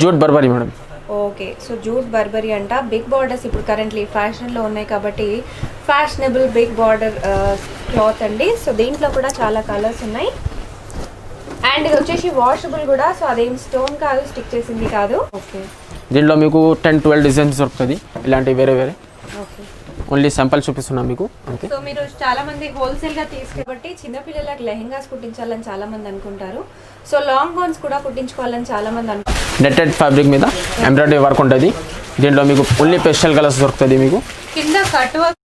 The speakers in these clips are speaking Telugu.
Jute Burberry madam. Okay, so jute Burberry అంట. బిగ్ బార్డర్స్ ఇప్పుడు కరెంట్లీ ఫ్యాషన్లో ఉన్నాయి కాబట్టి ఫ్యాషనబుల్ బిగ్ బార్డర్ క్లాత్ అండి. సో దీంట్లో కూడా చాలా కలర్స్ ఉన్నాయి అండ్ ఇది వచ్చేసి వాషబుల్ కూడా. సో అదేం స్టోన్ కాదు, స్టిక్ చేసింది కాదు. ఓకే, దీంట్లో మీకు 10-12 డిజైన్స్ దొరుకుతుంది. ఇలాంటివి వేరే వేరే. ఓకే, ఓన్లీ శాంపుల్ చూపిస్తున్నాం మీకు. ఓకే, సో మీరు చాలా మంది హోల్సేల్ గా తీసుకెళ్ళి చిన్నపిల్లలకు లెహెంగాస్ కుట్టించాలని చాలా మంది అనుకుంటారు. సో లాంగ్ గౌన్స్ కూడా కుట్టించుకోవాలని చాలా మంది అనుకుంటారు. నెట్టెడ్ ఫ్యాబ్రిక్ మీద ఎంబ్రాయిడరీ వర్క్ ఉంటుంది. దీంట్లో మీకు ఓన్లీ పేస్టల్ కలర్స్ దొరుకుతుంది మీకు. కింద cut work.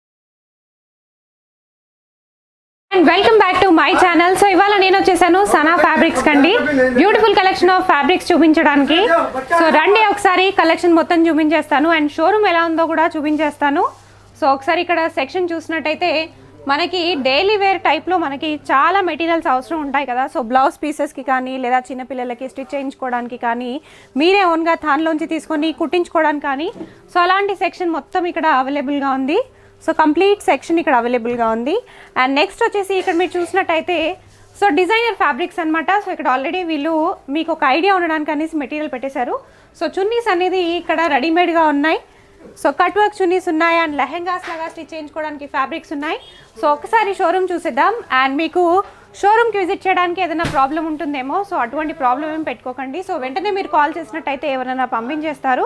And welcome back to my channel. So ఇవాళ నేను వచ్చేసాను సనా ఫ్యాబ్రిక్స్ కండి. బ్యూటిఫుల్ కలెక్షన్ ఆఫ్ ఫ్యాబ్రిక్స్ చూపించడానికి. సో రండి ఒకసారి కలెక్షన్ మొత్తం చూపించేస్తాను అండ్ షోరూమ్ ఎలా ఉందో కూడా చూపించేస్తాను. సో ఒకసారి ఇక్కడ సెక్షన్ చూసినట్టయితే మనకి డైలీ వేర్ టైప్లో మనకి చాలా మెటీరియల్స్ అవసరం ఉంటాయి కదా. సో బ్లౌజ్ పీసెస్కి కానీ లేదా చిన్నపిల్లలకి స్టిచ్ చేయించుకోవడానికి కానీ మీరే ఓన్గా థాన్లోంచి తీసుకొని కుట్టించుకోవడానికి కానీ సో అలాంటి సెక్షన్ మొత్తం ఇక్కడ అవైలబుల్గా ఉంది. సో కంప్లీట్ సెక్షన్ ఇక్కడ అవైలబుల్గా ఉంది. అండ్ నెక్స్ట్ వచ్చేసి ఇక్కడ మీరు చూసినట్టయితే సో డిజైనర్ ఫ్యాబ్రిక్స్ అనమాట. సో ఇక్కడ ఆల్రెడీ వీళ్ళు మీకు ఒక ఐడియా ఉండడానికి అనేసి మెటీరియల్ పెట్టేశారు. సో చున్నీస్ అనేది ఇక్కడ రెడీమేడ్గా ఉన్నాయి. సో కట్ వర్క్ చున్నీస్ ఉన్నాయి అండ్ లెహెంగాస్ లాగా స్టిచ్ చేయించుకోవడానికి ఫ్యాబ్రిక్స్ ఉన్నాయి. సో ఒకసారి షోరూమ్ చూసేద్దాం. అండ్ మీకు షోరూమ్కి విజిట్ చేయడానికి ఏదైనా ప్రాబ్లం ఉంటుందేమో, సో అటువంటి ప్రాబ్లం ఏం పెట్టుకోకండి. సో వెంటనే మీరు కాల్ చేసినట్టయితే ఎవరైనా పంపించేస్తారు.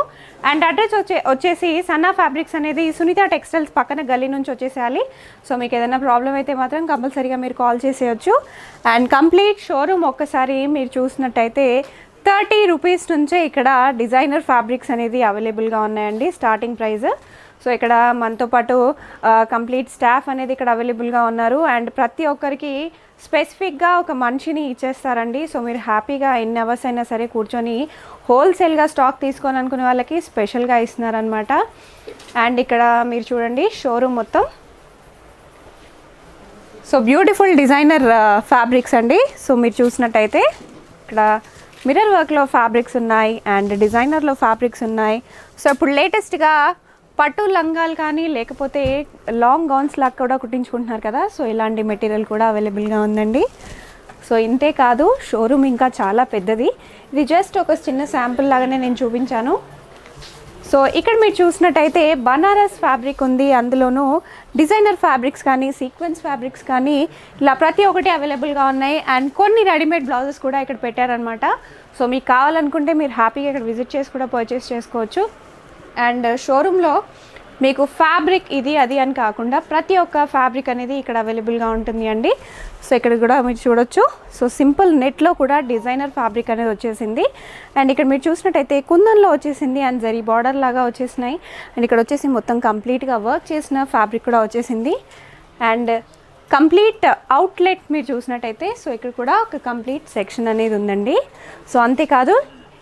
అండ్ అడ్రస్ వచ్చేసి సన్నా ఫ్యాబ్రిక్స్ అనేది సునీత టెక్స్టైల్స్ పక్కన గల్లీ నుంచి వచ్చేసేయాలి. సో మీకు ఏదైనా ప్రాబ్లం అయితే మాత్రం కంపల్సరీగా మీరు కాల్ చేసేయచ్చు. అండ్ కంప్లీట్ షోరూమ్ ఒక్కసారి మీరు చూసినట్టయితే 30 రూపీస్ నుంచే ఇక్కడ డిజైనర్ ఫ్యాబ్రిక్స్ అనేది అవైలబుల్గా ఉన్నాయండి స్టార్టింగ్ ప్రైస్. సో ఇక్కడ మనతో పాటు కంప్లీట్ స్టాఫ్ అనేది ఇక్కడ అవైలబుల్గా ఉన్నారు. అండ్ ప్రతి ఒక్కరికి స్పెసిఫిక్గా ఒక మనిషిని ఇచ్చేస్తారండి. సో మీరు హ్యాపీగా ఎన్ని అవర్స్ అయినా సరే కూర్చొని హోల్సేల్గా స్టాక్ తీసుకోవాలనుకునే వాళ్ళకి స్పెషల్గా ఇస్తున్నారనమాట. అండ్ ఇక్కడ మీరు చూడండి షోరూమ్ మొత్తం. సో బ్యూటిఫుల్ డిజైనర్ ఫ్యాబ్రిక్స్ అండి. సో మీరు చూసినట్టయితే ఇక్కడ మిర్రర్ వర్క్లో ఫ్యాబ్రిక్స్ ఉన్నాయి అండ్ డిజైనర్లో ఫ్యాబ్రిక్స్ ఉన్నాయి. సో ఇప్పుడు లేటెస్ట్గా పట్టు లంగాలు కానీ లేకపోతే లాంగ్ గౌన్స్ లాగా కూడా కుట్టించుకుంటున్నారు కదా. సో ఇలాంటి మెటీరియల్ కూడా అవైలబుల్గా ఉందండి. సో ఇంతే కాదు, షోరూమ్ ఇంకా చాలా పెద్దది. ఇది జస్ట్ ఒక చిన్న శాంపుల్ లాగానే నేను చూపించాను. సో ఇక్కడ మీరు చూసినట్టయితే బనారస్ ఫ్యాబ్రిక్ ఉంది. అందులోనూ డిజైనర్ ఫ్యాబ్రిక్స్ కానీ సీక్వెన్స్ ఫ్యాబ్రిక్స్ కానీ ఇలా ప్రతి ఒక్కటి అవైలబుల్గా ఉన్నాయి. అండ్ కొన్ని రెడీమేడ్ బ్లౌజెస్ కూడా ఇక్కడ పెట్టారనమాట. సో మీకు కావాలనుకుంటే మీరు హ్యాపీగా ఇక్కడ విజిట్ చేసి కూడా పర్చేస్ చేసుకోవచ్చు. అండ్ షోరూంలో మీకు ఫ్యాబ్రిక్ ఇది అది అని కాకుండా ప్రతి ఒక్క ఫ్యాబ్రిక్ అనేది ఇక్కడ అవైలబుల్గా ఉంటుంది అండి. సో ఇక్కడ కూడా మీరు చూడొచ్చు. సో సింపుల్ నెట్లో కూడా డిజైనర్ ఫ్యాబ్రిక్ అనేది వచ్చేసింది. అండ్ ఇక్కడ మీరు చూసినట్టయితే కుందన్లో వచ్చేసింది అండ్ జరీ బార్డర్ లాగా వచ్చేసినాయి. అండ్ ఇక్కడ వచ్చేసి మొత్తం కంప్లీట్గా వర్క్ చేసిన ఫ్యాబ్రిక్ కూడా వచ్చేసింది. అండ్ కంప్లీట్ అవుట్లెట్ మీరు చూసినట్టయితే సో ఇక్కడ కూడా ఒక కంప్లీట్ సెక్షన్ అనేది ఉందండి. సో అంతేకాదు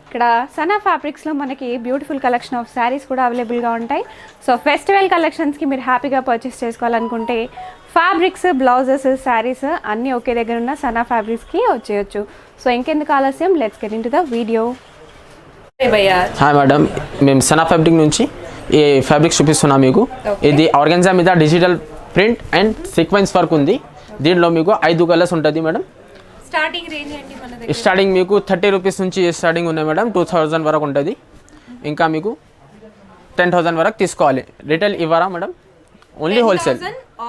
ఇక్కడ సనా ఫ్యాబ్రిక్స్లో మనకి బ్యూటిఫుల్ కలెక్షన్ ఆఫ్ శారీస్ కూడా అవైలబుల్గా ఉంటాయి. సో ఫెస్టివల్ కలెక్షన్స్కి మీరు హ్యాపీగా పర్చేస్ చేసుకోవాలనుకుంటే ఫ్యాబ్రిక్స్, బ్లౌజెస్, శారీస్ అన్నీ ఒకే దగ్గర ఉన్న సనా ఫ్యాబ్రిక్స్కి వచ్చేయచ్చు. సో ఇంకెందుకు ఆలస్యం, let's get into the video. Hi madam, మేము సనా ఫ్యాబ్రిక్ నుంచి ఈ ఫ్యాబ్రిక్స్ చూపిస్తున్నాం మీకు. ఇది ఆర్గెన్జా మీద digital print and sequence work ఉంది. దీంట్లో మీకు 5 కలర్స్ ఉంటుంది మేడం. స్టార్టింగ్ రేంజ్ ఏంటి మన దగ్గర? స్టార్టింగ్ మీకు 30 రూపీస్ నుంచి స్టార్టింగ్ ఉన్నాయి మేడం. 2000 వరకు ఉంటుంది. ఇంకా మీకు 10,000 వరకు తీసుకోవాలి. రిటైల్ ఇవ్వరా మేడం? Only wholesale.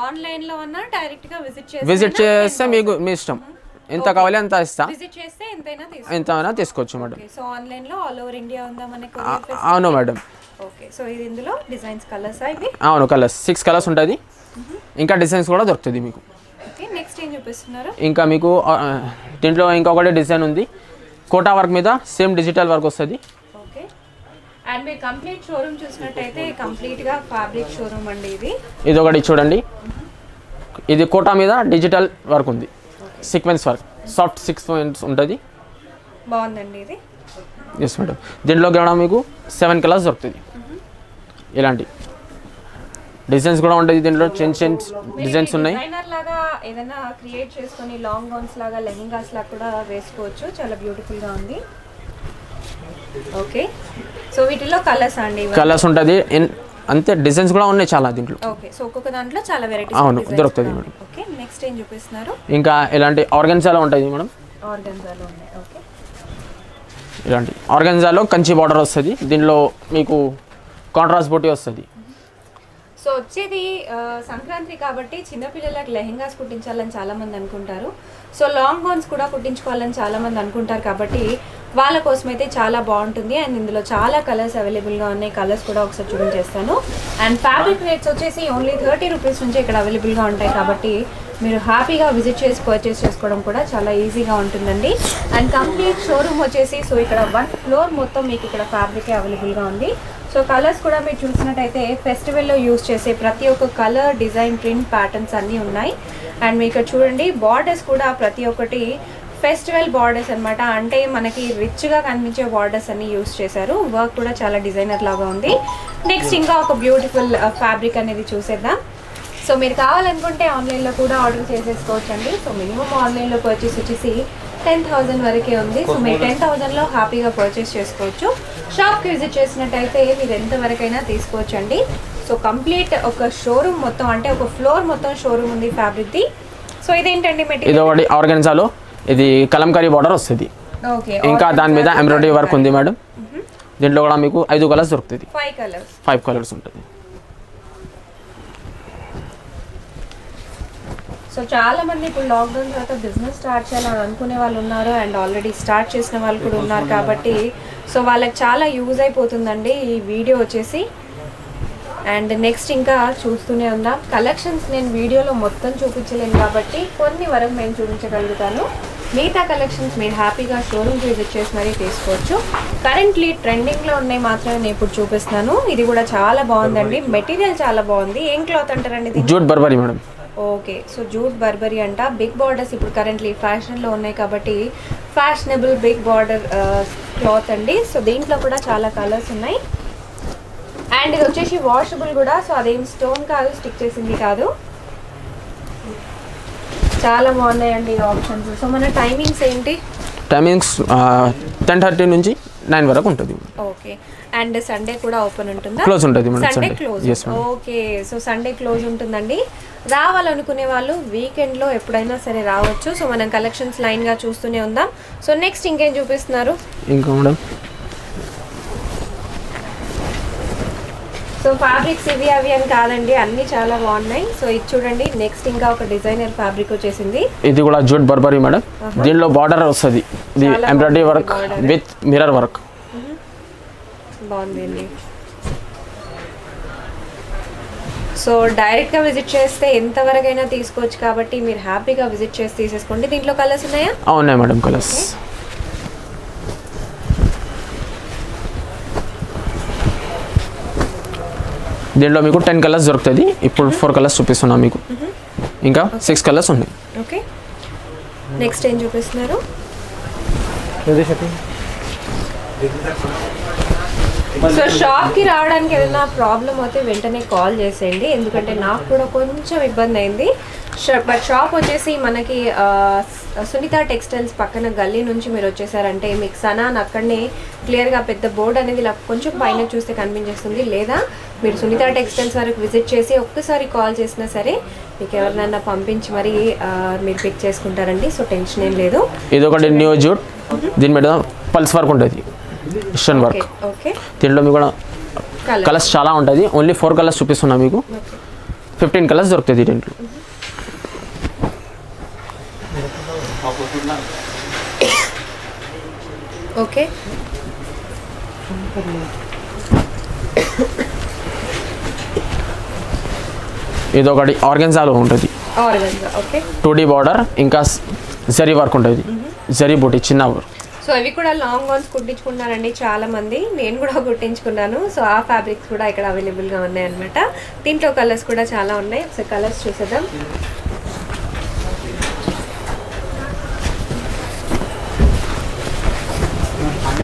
ఆన్లైన్లో ఉన్నా డైరెక్ట్గా విజిట్ చేస్తే మీకు మీ ఇష్టం, ఎంత కావాలి అంత ఇస్తా. విజిట్ చేస్తే ఎంతైనా తీసుకోవచ్చు మేడం. సో ఆన్లైన్లో ఆల్ ఓవర్ ఇండియా ఉందా మనకు? అవును మేడం. ఓకే, సో ఇది ఇందులో డిజైన్స్ కలర్స్ ఇవి? అవును, కలర్స్ 6 కలర్స్ ఉంటుంది. ఇంకా డిజైన్స్ కూడా దొరుకుతుంది మీకు. నెక్స్ట్ ఏం చూపిస్తున్నారు? ఇంకా మీకు దీంట్లో ఇంకొకటి డిజైన్ ఉంది. కోటా వర్క్ మీద సేమ్ డిజిటల్ వర్క్ వస్తుంది. ఓకే, అండ్ మీరు కంప్లీట్ షోరూమ్ చూసినట్టయితే కంప్లీట్గా ఫ్యాబ్రిక్ షోరూమ్ అండి ఇది. ఇది ఒకటి చూడండి. ఇది కోటా మీద డిజిటల్ వర్క్ ఉంది. సీక్వెన్స్ వర్క్, సాఫ్ట్ సీక్వెన్స్ ఉంటుంది. బాగుందండి ఇది. Yes madam. దీంట్లో కూడా మీకు 7 కలర్స్ దొరుకుతుంది. ఇలాంటి డిజైన్స్ కూడా ఉంటుంది. దీంట్లో చిన్న డిజైన్స్ ఉన్నాయి. డిజైనర్ లాగా ఏదైనా క్రియేట్ చేసుకొని లాంగ్ గౌన్స్ లాగా లెహెంగాస్ లాగా కూడా వేసుకోవచ్చు. చాలా బ్యూటిఫుల్ గా ఉంది. ఓకే, సో వీటిలో కలర్స్ అండి? కలర్స్ ఉంటుంది. అంతే డిజైన్స్ కూడా ఉన్నాయి చాలా దీంట్లో. ఓకే, సో ఒక్కొక్క దాంట్లో చాలా వెరైటీస్ అవును దొరుకుతుంది మేడం. ఓకే, నెక్స్ట్ ఏం చూపిస్తున్నారు? ఇంకా ఇలాంటి ఆర్గన్జాలో ఉంటుంది మేడం. ఆర్గన్జాలో ఉన్నాయి. ఓకే, ఇలాంటి ఆర్గన్జాలో కంచి బార్డర్ వస్తుంది, దీనిలో మీకు కాంట్రాస్ట్ బూటీ వస్తుంది. సో వచ్చేది సంక్రాంతి కాబట్టి చిన్నపిల్లలకు లెహెంగాస్ కుట్టించాలని చాలామంది అనుకుంటారు. సో లాంగ్ గౌన్స్ కూడా కుట్టించుకోవాలని చాలామంది అనుకుంటారు కాబట్టి వాళ్ళ కోసం అయితే చాలా బాగుంటుంది. అండ్ ఇందులో చాలా కలర్స్ అవైలబుల్గా ఉన్నాయి. కలర్స్ కూడా ఒకసారి చూపించేస్తాను. అండ్ ఫ్యాబ్రిక్ రేట్స్ వచ్చేసి ఓన్లీ 30 రూపీస్ నుంచి ఇక్కడ అవైలబుల్గా ఉంటాయి కాబట్టి మీరు హ్యాపీగా విజిట్ చేసి పర్చేస్ చేసుకోవడం కూడా చాలా ఈజీగా ఉంటుందండి. అండ్ కంప్లీట్ షోరూమ్ వచ్చేసి సో ఇక్కడ 1 ఫ్లోర్ మొత్తం మీకు ఇక్కడ ఫ్యాబ్రికే అవైలబుల్గా ఉంది. సో కలర్స్ కూడా మీరు చూసినట్టయితే ఫెస్టివల్లో యూజ్ చేసే ప్రతి ఒక్క కలర్, డిజైన్, ప్రింట్, ప్యాటర్న్స్ అన్నీ ఉన్నాయి. అండ్ మీకు ఇక్కడ చూడండి బార్డర్స్ కూడా ప్రతి ఒక్కటి ఫెస్టివల్ బార్డర్స్ అనమాట. అంటే మనకి రిచ్గా కనిపించే బార్డర్స్ అన్ని యూజ్ చేశారు. వర్క్ కూడా చాలా డిజైనర్ లాగా ఉంది. నెక్స్ట్ ఇంకా ఒక బ్యూటిఫుల్ ఫ్యాబ్రిక్ అనేది చూసేద్దాం. సో మీరు కావాలనుకుంటే ఆన్లైన్లో కూడా ఆర్డర్ చేసేసుకోవచ్చండి. సో మినిమం ఆన్లైన్లో పర్చేస్ వచ్చేసి 10,000 వరకే ఉంది. సో మీరు 10,000లో హ్యాపీగా పర్చేస్ చేసుకోవచ్చు. షాప్కి విజిట్ చేసినట్టయితే మీరు ఎంతవరకైనా తీసుకోవచ్చు అండి. సో కంప్లీట్ ఒక షోరూమ్ మొత్తం అంటే ఒక ఫ్లోర్ మొత్తం షోరూమ్ ఉంది ఫ్యాబ్రిక్ది. సో ఇదేంటండి మెటీరియల్? ఇది ఒకటి ఆర్గన్జాలో ఇది కలంకారీ బార్డర్ వస్తుంది. ఓకే. ఇంకా దాని మీద ఎంబ్రాయిడరీ వర్క్ ఉంది మేడం. దీంట్లో కూడా మీకు 5 కలర్స్ దొరుకుతుంది. 5 కలర్స్ ఉంటుంది. సో చాలా మంది ఇప్పుడు లాక్డౌన్ తర్వాత బిజినెస్ స్టార్ట్ చేయాలని అనుకునే వాళ్ళు ఉన్నారు. అండ్ ఆల్రెడీ స్టార్ట్ చేసిన వాళ్ళు కూడా ఉన్నారు కాబట్టి సో వాళ్ళకి చాలా యూజ్ అయిపోతుందండి ఈ వీడియో వచ్చేసి. అండ్ నెక్స్ట్ ఇంకా చూస్తూనే ఉందాం. కలెక్షన్స్ నేను వీడియోలో మొత్తం చూపించలేను కాబట్టి కొన్ని వరకు నేను చూపించగలుగుతాను. మిగతా కలెక్షన్స్ మీరు హ్యాపీగా షోరూమ్కి విజిట్ చేసి మరీ తీసుకోవచ్చు. కరెంట్లీ ట్రెండింగ్లో ఉన్నాయి మాత్రమే నేను ఇప్పుడు చూపిస్తున్నాను. ఇది కూడా చాలా బాగుందండి. మెటీరియల్ చాలా బాగుంది. ఏం క్లాత్ అంటారండి? Jute Burberry madam. Okay. So jute Burberry అంట. బిగ్ బార్డర్స్ ఇప్పుడు కరెంట్లీ ఫ్యాషన్లో ఉన్నాయి కాబట్టి ఫ్యాషనబుల్ బిగ్ బార్డర్ క్లాత్ అండి. సో దీంట్లో కూడా చాలా కలర్స్ ఉన్నాయి. అండ్ ఇది వచ్చేసి వాషబుల్ కూడా. సో అదేం స్టోన్ కాదు, స్టిక్ చేసింది కాదు. చాలా బాగున్నాయండి ఆప్షన్స్. సో మన టైమింగ్స్ ఏంటి? టైమింగ్స్ 10:30 నుంచి 9 వరకు ఉంటుంది. ఓకే. అండ్ సండే కూడా ఓపెన్ ఉంటుందా? క్లోజ్ ఉంటుంది madam. Sunday close. Okay. So Sunday close ఉంటుందండి. రావాలనుకునే వాళ్ళు వీకెండ్లో ఎప్పుడైనా సరే రావచ్చు. సో మనం కలెక్షన్స్ లైన్గా చూస్తూనే ఉందాం. సో నెక్స్ట్ ఇంకేం చూపిస్తున్నారు? ఇంకా మేడం సో ఫ్యాబ్రిక్స్ ఇవి అవి అని కాదండి, అన్నీ చాలా బాగున్నాయి. సో ఇది చూడండి. నెక్స్ట్ ఇంకా ఒక డిజైనర్ ఫ్యాబ్రిక్ వచ్చేసింది. ఇది కూడా జూట్ బర్బరీ మేడం. దీనిలో బార్డర్ వస్తుంది. ఇది embroidery work with mirror work. బాగుందండి. సో డైరెక్ట్గా విజిట్ చేస్తే ఎంతవరకైనా తీసుకోవచ్చు కాబట్టి మీరు హ్యాపీగా విజిట్ చేసి తీసేసుకోండి. దీంట్లో కలర్స్ ఉన్నాయా? ఉన్నాయి మేడం కలర్స్. దీంట్లో మీకు 10 కలర్స్ దొరుకుతుంది. ఇప్పుడు 4 కలర్స్ చూపిస్తున్నాం మీకు. ఇంకా 6 కలర్స్ ఉన్నాయి. ఓకే. నెక్స్ట్ ఏం చూపిస్తున్నారు? సో షాప్కి రావడానికి ఏదైనా ప్రాబ్లం అయితే వెంటనే కాల్ చేసేయండి. ఎందుకంటే నాకు కూడా కొంచెం ఇబ్బంది అయింది. బట్ షాప్ వచ్చేసి మనకి సునీత టెక్స్టైల్స్ పక్కన గల్లీ నుంచి మీరు వచ్చేసారంటే మీకు సనాన్ అక్కడనే క్లియర్గా పెద్ద బోర్డు అనేది ఇలా కొంచెం పైన చూస్తే కనిపించేస్తుంది. లేదా మీరు సునీత టెక్స్టైల్స్ వరకు విజిట్ చేసి ఒక్కసారి కాల్ చేసినా సరే మీకు ఎవరినైనా పంపించి మరి మీరు పిక్ చేసుకుంటారండి. సో టెన్షన్ ఏం లేదు. ఇది ఒకటి న్యూ జూట్. దీని మీద పల్స్ వర్క్ ఉంటుంది, మిషన్ వర్క్. ఓకే. దీంట్లో మీకు కూడా కలర్స్ చాలా ఉంటుంది. ఓన్లీ 4 కలర్స్ చూపిస్తున్నా మీకు. 15 కలర్స్ దొరుకుతుంది దీంట్లో. ఓకే. ఇది ఒకటి ఆర్గన్జాలో ఉంటుంది. ఓకే. 2D బార్డర్ ఇంకా జరీ వర్క్ ఉంటుంది. జరీ బూటీ చిన్న వర్క్. సో ఇవి కూడా లాంగ్ గౌన్స్ కుట్టించుకున్నారండి చాలా మంది. నేను కూడా కుట్టించుకున్నాను. సో ఆ ఫ్యాబ్రిక్స్ కూడా ఇక్కడ అవైలబుల్గా ఉన్నాయన్నమాట. దీంట్లో కలర్స్ కూడా చాలా ఉన్నాయి. ఒకసారి కలర్స్ చూసేద్దాం.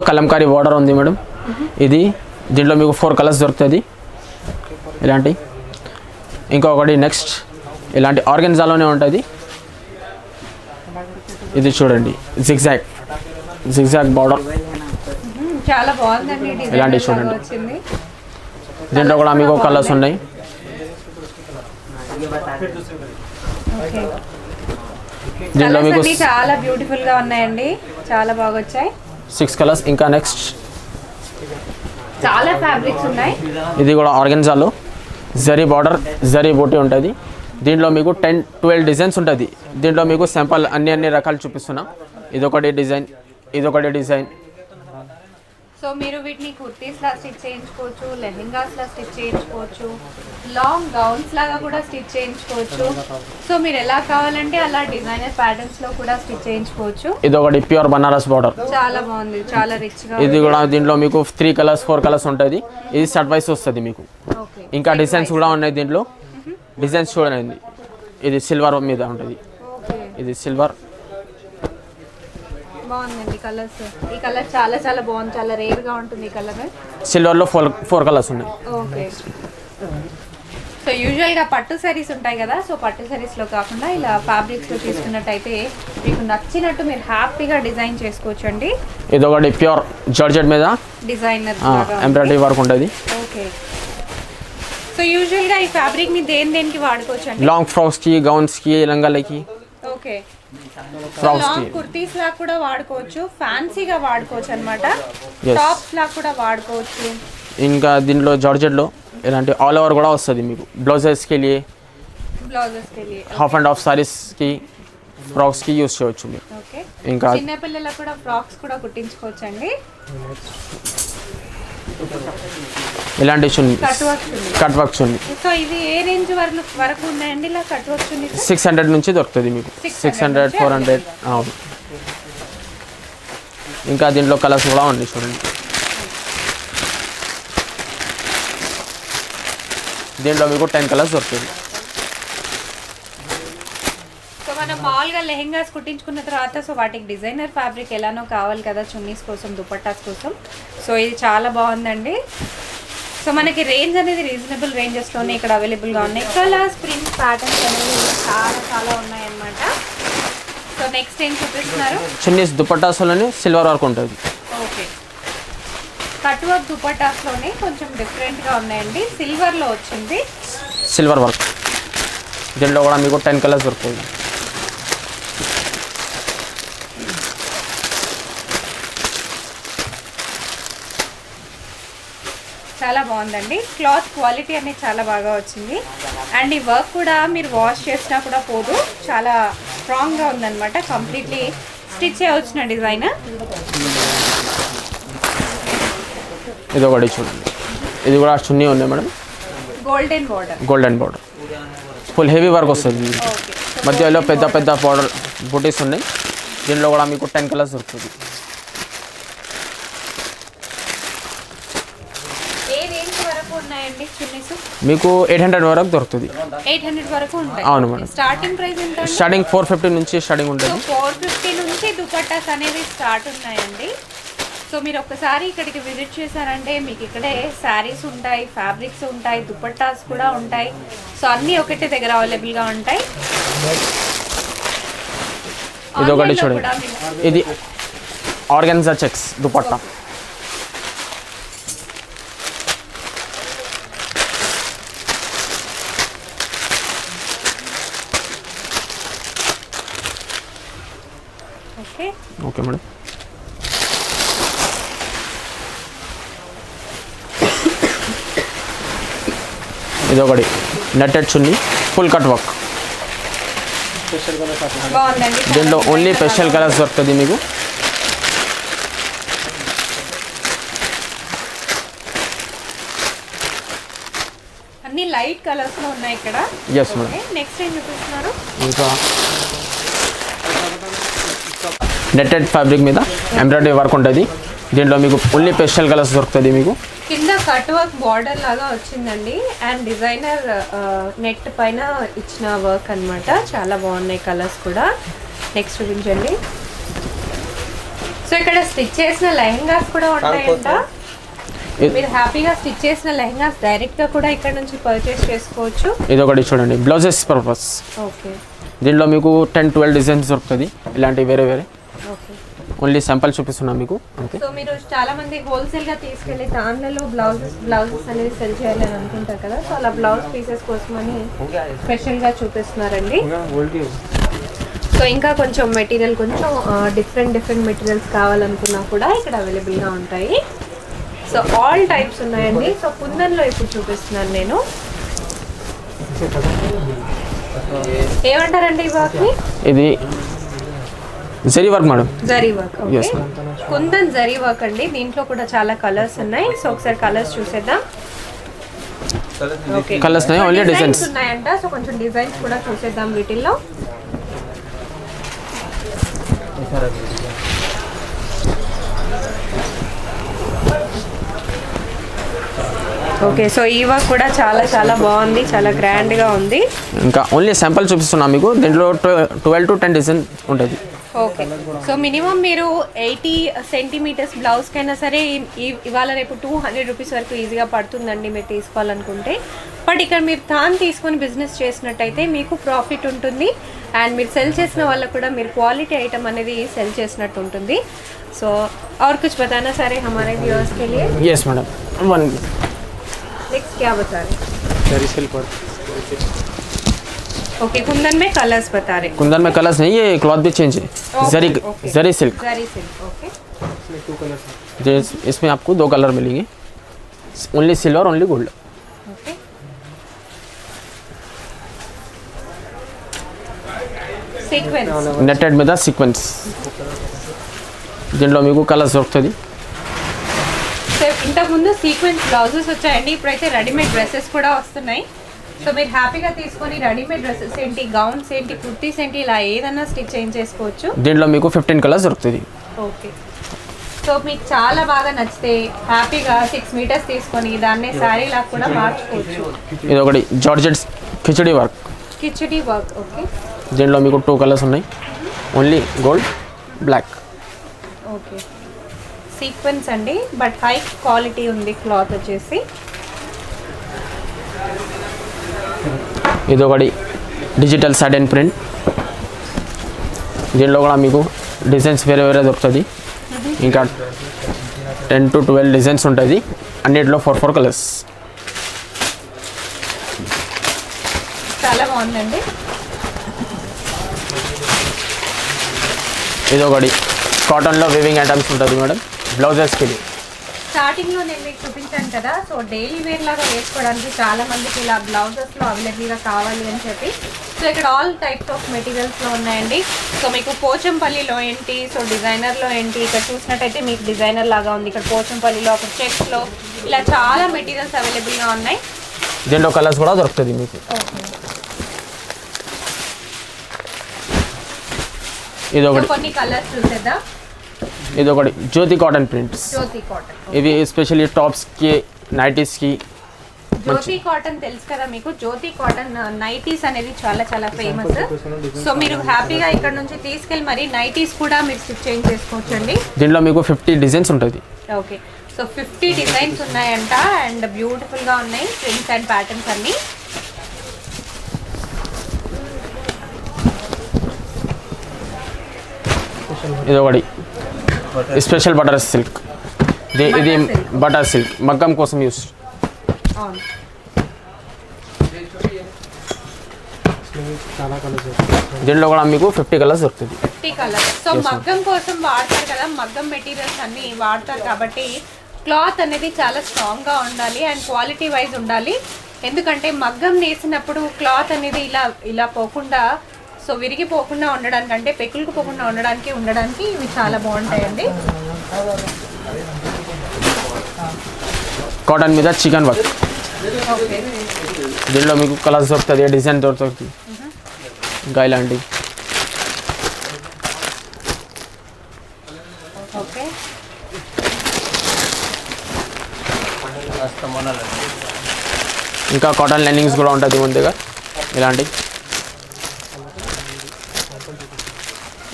కలంకారీ బార్డర్ ఉంది మేడం. ఇది దీంట్లో మీకు 4 కలర్స్ దొరుకుతుంది ఇలాంటి. ఇంకొకటి నెక్స్ట్ ఇలాంటి ఆర్గన్జాలోనే ఉంటుంది. ఇది చూడండి జిగ్జాగ్ బార్డర్ చాలా బాగుందండి. ఇలాంటివి చూడండి. దీంట్లో కూడా మీకు కలర్స్ ఉన్నాయి. దీంట్లో మీకు చాలా బ్యూటిఫుల్ గా ఉన్నాయండి. చాలా బాగా వచ్చాయి. 6 కలర్స్. ఇంకా నెక్స్ట్ చాలా ఫ్యాబ్రిక్స్ ఉన్నాయి. ఇది కూడా ఆర్గెన్జాలో జరీ బార్డర్ జరీ బూటీ ఉంటుంది. దీంట్లో మీకు 10-12 డిజైన్స్ ఉంటుంది. దీంట్లో మీకు సింపుల్ అన్ని రకాలు చూపిస్తున్నా. ఇదొకటి డిజైన్, ఇదొకటి డిజైన్. సో మీరు వీటిని కుర్తీస్లా స్టిచ్ చేయించుకోవచ్చు, లెహెంగాస్లా స్టిచ్ చేయించుకోవచ్చు, లాంగ్ గౌన్స్ లాగా కూడా స్టిచ్ చేయించుకోవచ్చు. సో మీరు ఎలా కావాలంటే అలా డిజైనర్ ప్యాటర్న్స్లో కూడా స్టిచ్ చేయించుకోవచ్చు. ఇదొకటి ప్యూర్ బనారస్ బార్డర్, చాలా బాగుంది, చాలా రిచ్గా. ఇది కూడా దీంట్లో మీకు 3 కలర్స్ 4 కలర్స్ ఉంటుంది. ఇది సెట్ వైస్ వస్తుంది మీకు. ఓకే, ఇంకా డిజైన్స్ కూడా ఉన్నాయి దీంట్లో. డిజైన్స్ చూడండి, ఇది సిల్వర్ మీద ఉంటుంది. ఓకే, ఇది సిల్వర్. బాగుందండి కలర్స్. ఈ కలర్ చాలా చాలా బాగుంది, చాలా రేర్గా ఉంటుంది ఈ కలర్. సిల్వర్లో 4 కలర్స్ ఉన్నాయి. ఓకే. సో యూజువల్గా పట్టు సారీస్ ఉంటాయి కదా, సో పట్టు సారీస్లో కాకుండా ఇలా ఫ్యాబ్రిక్స్లో తీసుకున్నట్టయితే మీకు నచ్చినట్టు మీరు హ్యాపీగా డిజైన్ చేసుకోవచ్చు అండి. ఇదొకటి ప్యూర్ జార్జెట్ మీద డిజైనర్ ఎంబ్రాయిడరీ వర్క్ ఉంటుంది. ఓకే. సో యూజువల్గా ఈ ఫ్యాబ్రిక్ని దేనికి వాడుకోవచ్చు అండి? లాంగ్ ఫ్రాక్స్కి, గౌన్స్కి, లంగాలకి, ఓకే. ఫ్రాక్స్ లాంగ్ కుర్తీస్ లా కూడా వాడుకోవచ్చు, ఫ్యాన్సీగా వాడుకోవచ్చు అన్నమాట. టాప్స్ లా కూడా వాడుకోవచ్చు. ఇంకా దీంట్లో జార్జెట్లో ఇలాంటి ఆల్ ఓవర్ కూడా వస్తుంది మీకు. బ్లౌజెస్కి హాఫ్ అండ్ హాఫ్ సారీస్కి, ఫ్రాక్స్కి యూస్ చేయవచ్చు మీరు. ఓకే. ఇంకా చిన్నపిల్లలకు కూడా ఫ్రాక్స్ కూడా కుట్టించుకోవచ్చు అండి. ఇలాంటి కట్ వర్క్స్ ఉంది. సో ఇది ఏ రేంజ్ వరకు ఉన్నాయండి ఇలా కట్ వర్క్స్? 600 నుంచి దొరుకుతుంది మీకు. 600, 400. అవును. ఇంకా దీంట్లో కలర్స్ కూడా ఉన్నాయి చూడండి. దీంట్లో మీకు 10 కలర్స్ దొరుకుతుంది. సో మనం మామూలుగా లెహెంగాస్ కుట్టించుకున్న తర్వాత సో వాటికి డిజైనర్ ఫ్యాబ్రిక్ ఎలానో కావాలి కదా, చున్నీస్ కోసం, దుపట్టాస్ కోసం. సో ఇది చాలా బాగుందండి. సో మనకి రేంజ్ అనేది రీజనబుల్ రేంజెస్లోనే ఇక్కడ అవైలబుల్గా ఉన్నాయి. కలర్స్, ప్రింట్స్, ప్యాటర్న్స్ అనేవి చాలా చాలా ఉన్నాయన్నమాట. సో నెక్స్ట్ ఏం చూపిస్తున్నారు? చున్నీస్ దుపట్టాస్లోనే సిల్వర్ వర్క్ ఉంటుంది. ఓకే. కట్ వర్క్ దుపట్టాస్లోనే కొంచెం డిఫరెంట్గా ఉన్నాయండి. సిల్వర్లో వచ్చింది, సిల్వర్ వర్క్. దీంట్లో కూడా మీకు 10 కలర్స్ దొరుకుతుంది. చాలా బాగుందండి. క్లాత్ క్వాలిటీ అనేది చాలా బాగా వచ్చింది. అండ్ ఈ వర్క్ కూడా మీరు వాష్ చేసినా కూడా పోదు, చాలా స్ట్రాంగ్గా ఉందన్నమాట. కంప్లీట్లీ స్టిచ్ చేయవచ్చిన డిజైన్. ఇది ఒకటి చూడండి. ఇది కూడా చున్నీ ఉన్నాయి madam. Golden border, golden border, full heavy work వస్తుంది. ఓకే. మధ్యలో పెద్ద పెద్ద బార్డర్ బూటీస్ ఉన్నాయి. దీంట్లో కూడా మీకు 10 కలర్స్ దొరుకుతుంది. ఏ రేంజ్ వరకు ఉన్నాయండి చున్నీస్? మీకు 800 వరకు దొరుకుతుంది. 800 వరకు ఉంటాయి. అవును మేడం. స్టార్టింగ్ ప్రైస్ ఎంత? స్టార్టింగ్ 450 నుంచి స్టార్టింగ్ ఉంటుంది. 450 నుంచి దుపట్టాస్ అనేవి స్టార్ట్ ఉన్నాయండి. సో మీరు ఒక్కసారి ఇక్కడికి విజిట్ చేశారంటే మీకు ఇక్కడే శారీస్ ఉంటాయి, ఫ్యాబ్రిక్స్ ఉంటాయి, దుపట్టాస్ కూడా ఉంటాయి. సో అన్నీ ఒకటే దగ్గర అవైలబుల్గా ఉంటాయి. ఇది ఒకటి చూడండి. ఇది organza checks dupatta. Okay. Okay madam. ఇది ఒకటి నెట్టెడ్ చున్నీ, ఫుల్ కట్ వర్క్. బాగుందండి. దీంట్లో ఓన్లీ స్పెషల్ కలర్స్ దొరుకుతుంది మీకు. అన్ని లైట్ కలర్స్ లో ఉన్నాయి ఇక్కడ. Yes madam. నెక్స్ట్ ఏం చూపిస్తున్నారు? ఇంకా నెట్టెడ్ ఫ్యాబ్రిక్ మీద ఎంబ్రాయిడరీ వర్క్ ఉంటుంది. దీంట్లో మీకు ఓన్లీ స్పెషల్ కలర్స్ దొరుకుతుంది మీకు. కింద కట్ వర్క్ బార్డర్ లాగా వచ్చిందండి. అండ్ డిజైనర్ నెట్ పైన ఇచ్చిన వర్క్ అన్నమాట. చాలా బాగున్నాయి కలర్స్ కూడా. నెక్స్ట్ చూపించండి. సో ఇక్కడ స్టిచ్ చేసిన లెహెంగాస్ కూడా ఉంటాయంట. మీరు హ్యాపీగా స్టిచ్ చేసిన లెహెంగాస్ డైరెక్ట్ గా కూడా ఇక్కడ నుంచి పర్చేస్ చేసుకోవచ్చు. ఇది ఒకటి చూడండి, బ్లౌజెస్ పర్పస్. ఓకే. దీంట్లో మీకు 10-12 డిజైన్స్ దొరుకుతుంది. ఇలాంటి వేరే వేరే. ఓకే. ఓన్లీ శాంపుల్ చూపిస్తున్నాం మీకు. ఓకే. సో మీరు చాలా మంది హోల్సేల్ గా తీసుకెళ్లి దానిలో బ్లౌజెస్ అనేది సెల్ చేయాలని అనుకుంటారు కదా, సో అలా బ్లౌజ్ పీసెస్ కోసమని స్పెషల్ గా చూపిస్తున్నారండి. సో ఇంకా కొంచెం మెటీరియల్ కొంచెం డిఫరెంట్ మెటీరియల్స్ కావాలనుకున్నా కూడా ఇక్కడ అవైలబుల్గా ఉంటాయి. సో ఆల్ టైప్స్ ఉన్నాయండి. సో కుందన్లో ఇప్పుడు చూపిస్తున్నాను నేను. ఏమంటారండి ఈ వర్క్ని? ఇది zari work madam. Zari work. Okay, kundan zari work అండి. దీంట్లో కూడా చాలా కలర్స్ ఉన్నాయి. సో ఒకసారి కలర్స్ చూసేద్దాం. ఓకే, కలర్స్ ఓన్లీ డిజైన్స్ ఉన్నాయంట. సో కొంచెం డిజైన్స్ కూడా చూసేద్దాం వీటిల్లో. ఓకే, సో ఈ వర్క్ కూడా చాలా బాగుంది, చాలా గ్రాండ్గా ఉంది. ఇంకా ఓన్లీ శాంపుల్ చూపిస్తున్నాను మీకు. దీంట్లో 12 to 10 డిజైన్ ఉంటుంది. ఓకే, సో మినిమం మీరు 80 సెంటీమీటర్స్ బ్లౌజ్కైనా సరే ఇవాళ రేపు 200 రూపీస్ వరకు ఈజీగా పడుతుందండి మీరు తీసుకోవాలనుకుంటే. బట్ ఇక్కడ మీరు తాను తీసుకొని బిజినెస్ చేసినట్టయితే మీకు ప్రాఫిట్ ఉంటుంది. అండ్ మీరు సెల్ చేసిన వాళ్ళకు కూడా మీరు క్వాలిటీ ఐటమ్ అనేది సెల్ చేసినట్టు ఉంటుంది. సో और कुछ बताना सारे हमारे व्यूअर्स के लिए? Yes madam. वन नेक्स्ट क्या बता रहे? जरी सिल्क वर्क. ओके, कुंदन में कलर्स बता रहे. कुंदन में कलर्स नहीं, ये क्लॉथ भी चेंज है. जरी जरी सिल्क. जरी सिल्क. ओके, इसमें 2 कलर्स हैं. इसमें आपको 2 कलर मिलेंगे. Only silver, only gold. Okay, sequence netted మీద సీక్వెన్స్. దీంట్లో మీకు కలర్స్ దొరుకుతుంది. ఇంతకుముందు సీక్వెన్స్ బ్లౌజెస్ వచ్చాయండి, ఇప్పుడైతే రెడీమేడ్ డ్రెస్సెస్ కూడా వస్తున్నాయి. సో మీరు హ్యాపీగా తీసుకొని రెడీమేడ్ డ్రెస్సెస్ ఏంటి, గౌన్స్ ఏంటి, కుర్తీస్ ఏంటి, ఇలా ఏదైనా స్టిచ్ చేంజ్ చేసుకోవచ్చు. దీంట్లో మీకు 15 కలర్స్ దొరుకుతుంది. ఓకే, సో మీకు చాలా బాగా నచ్చితే హ్యాపీగా 6 మీటర్స్ తీసుకొని దాన్నే శారీ లాగా కూడా మార్చుకోవచ్చు. ఇది ఒకటి georgette khichdi work. Khichdi work. Okay, దీంట్లో మీకు 2 కలర్స్ ఉన్నాయి. Only gold, black. Okay, sequence అండి, బట్ హై క్వాలిటీ ఉంది క్లాత్ వచ్చేసి. ఇది ఒకటి డిజిటల్ సాటిన్ ప్రింట్. దీంట్లో కూడా మీకు డిజైన్స్ వేరే దొరుకుతుంది. ఇంకా 10 to 12 డిజైన్స్ ఉంటుంది. అన్నిటిలో 4 కలర్స్. చాలా బాగుందండి. ఇది ఒకటి కాటన్లో వేవింగ్ ఐటమ్స్ ఉంటుంది మేడం, బ్లౌజెస్కి. స్టార్టింగ్లో నేను మీకు చూపించాను కదా, సో డైలీ వేర్ లాగా వేసుకోవడానికి చాలా మందికి ఇలా బ్లౌజెస్లో అవైలబుల్గా కావాలి అని చెప్పి. సో ఇక్కడ ఆల్ టైప్స్ ఆఫ్ మెటీరియల్స్లో ఉన్నాయండి. సో మీకు పోచంపల్లిలో ఏంటి, సో డిజైనర్లో ఏంటి, ఇక్కడ చూసినట్టయితే మీకు డిజైనర్ లాగా ఉంది. ఇక్కడ పోచంపల్లిలో, అక్కడ చెక్స్లో, ఇలా చాలా మెటీరియల్స్ అవైలబుల్గా ఉన్నాయి. దీంట్లో కలర్స్ కూడా దొరుకుతుంది మీకు. ఇది ఒకటి కొన్ని కలర్స్ చూసేద్దాం. ఇది ఒకటి జ్యోతి కాటన్ ప్రింట్స్. జ్యోతి కాటన్. ఇవి ఎస్పెషల్లీ టాప్స్కి, నైటీస్కి. జ్యోతి కాటన్ తెలుసు కదా మీకు. జ్యోతి కాటన్ నైటీస్ అనేది చాలా ఫేమస్. సో మీరు హ్యాపీగా ఇక్కడ నుంచి తీసుకెళ్ళి మరి నైటీస్ కూడా మీరు స్టిచ్ చేంజ్ చేసుకోవచ్చు అండి. దీంట్లో మీకు 50 డిజైన్స్ ఉంటుంది. ఓకే, సో 50 డిజైన్స్ ఉన్నాయంట. అండ్ బ్యూటిఫుల్గా ఉన్నాయి ప్రింట్స్ అండ్ ప్యాటర్న్స్ అన్నీ. ఇది ఒకటి స్పెషల్ బటర్ సిల్క్. ఇది బటర్ సిల్క్ మగ్గం కోసం యూస్. దీంట్లో కూడా మీకు 50 కలర్స్ దొరుకుతుంది. 50 కలర్స్. సో మగ్గం కోసం వాడతారు కదా, మగ్గం మెటీరియల్స్ అన్ని వాడతారు కాబట్టి క్లాత్ అనేది చాలా స్ట్రాంగ్గా ఉండాలి అండ్ క్వాలిటీ వైజ్ ఉండాలి. ఎందుకంటే మగ్గం నేసినప్పుడు క్లాత్ అనేది ఇలా పోకుండా, సో విరిగిపోకుండా ఉండడానికి, అంటే పెకులకు పోకుండా ఉండడానికి ఇవి చాలా బాగుంటాయండి. కాటన్ మీద చికెన్ వర్క్. దీంట్లో మీకు కలర్స్ దొరుకుతుంది, డిజైన్ దొరుకుతుంది. ఇంకా ఇలాంటి ఓకే, ఇంకా కాటన్ లైనింగ్స్ కూడా ఉంటుంది ముందుగా. ఇలాంటి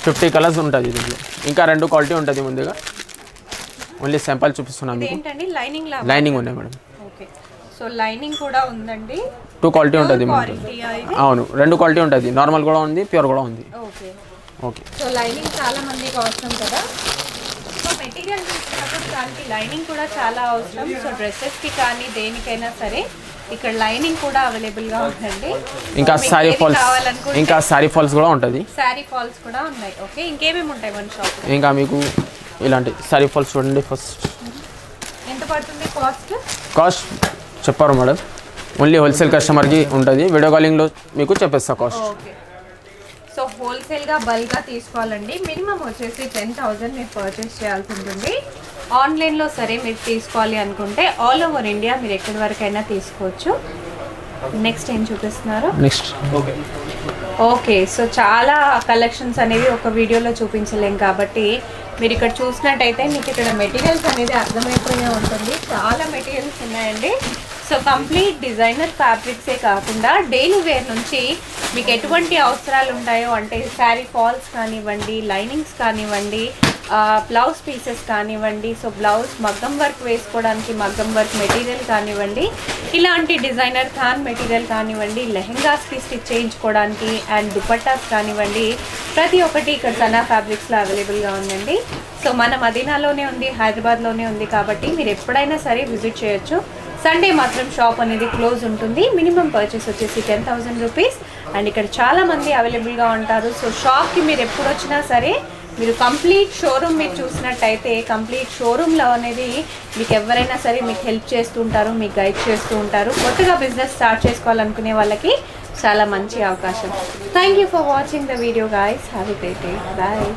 50 కలర్స్ ఉంటుంది దీంట్లో. ఇంకా 2 క్వాలిటీ ఉంటుంది ముందుగా. ఓన్లీ శాంపుల్ చూపిస్తున్నాను మీకు. ఏంటండి లైనింగ్ లా? లైనింగ్ ఉన్నాయి మేడం. ఓకే, సో లైనింగ్ కూడా ఉందండి. 2 క్వాలిటీ ఉంటుంది. అవును, 2 క్వాలిటీ ఉంటుంది. నార్మల్ కూడా ఉంది, ప్యూర్ కూడా ఉంది. ఓకే ఓకే, సో లైనింగ్ చాలా మందికి అవసరం కదా. సో మెటీరియల్ తీసుకున్నప్పుడు దానికి లైనింగ్ కూడా చాలా అవసరం. సో డ్రెస్సెస్కి కానీ దేనికైనా సరే ఇక్కడ లైనింగ్ కూడా అవైలబుల్ గా ఉందండి. ఇంకా సారీ ఫాల్స్ కూడా ఉంటుంది. సారీ ఫాల్స్ కూడా ఉన్నాయి. ఓకే, ఇంకేమేమి ఉంటాయి మన షాప్? ఇంకా మీకు ఇలాంటి సారీ ఫాల్స్ చూడండి. ఫస్ట్ ఎంత పడుతుంది కాస్ట్? కాస్ట్ చెప్పారు మేడం, ఓన్లీ హోల్సేల్ కస్టమర్కి ఉంటుంది. వీడియో కాలింగ్లో మీకు చెప్పేస్తా కాస్ట్. ఓకే, సో హోల్సేల్గా బల్క్గా తీసుకోవాలండి. మినిమం వచ్చేసి 10,000 మీరు పర్చేస్ చేయాల్సి ఉంటుంది. ఆన్లైన్లో సరే మీరు తీసుకోవాలి అనుకుంటే ఆల్ ఓవర్ ఇండియా మీరు ఎక్కడి వరకైనా తీసుకోవచ్చు. నెక్స్ట్ ఏం చూపిస్తున్నారు? నెక్స్ట్ ఓకే, సో చాలా కలెక్షన్స్ అనేవి ఒక వీడియోలో చూపించలేం కాబట్టి మీరు ఇక్కడ చూసినట్టయితే మీకు ఇక్కడ మెటీరియల్స్ అనేది అర్థమైపోయే ఉంటుంది. చాలా మెటీరియల్స్ ఉన్నాయండి. సో కంప్లీట్ డిజైనర్ ఫ్యాబ్రిక్సే కాకుండా డైలీ వేర్ నుంచి మీకు ఎటువంటి అవసరాలు ఉంటాయో అంటే శారీ ఫాల్స్ కానివ్వండి, లైనింగ్స్ కానివ్వండి, బ్లౌజ్ పీసెస్ కానివ్వండి, సో బ్లౌజ్ మగ్గం వర్క్ వేసుకోవడానికి మగ్గం వర్క్ మెటీరియల్ కానివ్వండి, ఇలాంటి డిజైనర్ ఖాన్ మెటీరియల్ కానివ్వండి, లెహెంగాస్కి స్టిచ్ చేయించుకోవడానికి అండ్ దుపట్టాస్ కానివ్వండి, ప్రతి ఒక్కటి ఇక్కడ సనా ఫ్యాబ్రిక్స్లో అవైలబుల్గా ఉందండి. సో మన మదీనాలోనే ఉంది, హైదరాబాద్లోనే ఉంది కాబట్టి మీరు ఎప్పుడైనా సరే విజిట్ చేయొచ్చు. సండే మాత్రం షాప్ అనేది క్లోజ్ ఉంటుంది. మినిమం పర్చేస్ వచ్చేసి 10,000 రూపీస్. అండ్ ఇక్కడ చాలామంది అవైలబుల్గా ఉంటారు. సో షాప్కి మీరు ఎప్పుడు వచ్చినా సరే మీరు కంప్లీట్ షోరూమ్ మీరు చూసినట్టయితే కంప్లీట్ షోరూంలో అనేది మీకు ఎవరైనా సరే మీకు హెల్ప్ చేస్తూ ఉంటారు, మీకు గైడ్ చేస్తూ ఉంటారు. కొత్తగా బిజినెస్ స్టార్ట్ చేసుకోవాలనుకునే వాళ్ళకి చాలా మంచి అవకాశం. Thank you for watching the video guys. Have a great day. Bye.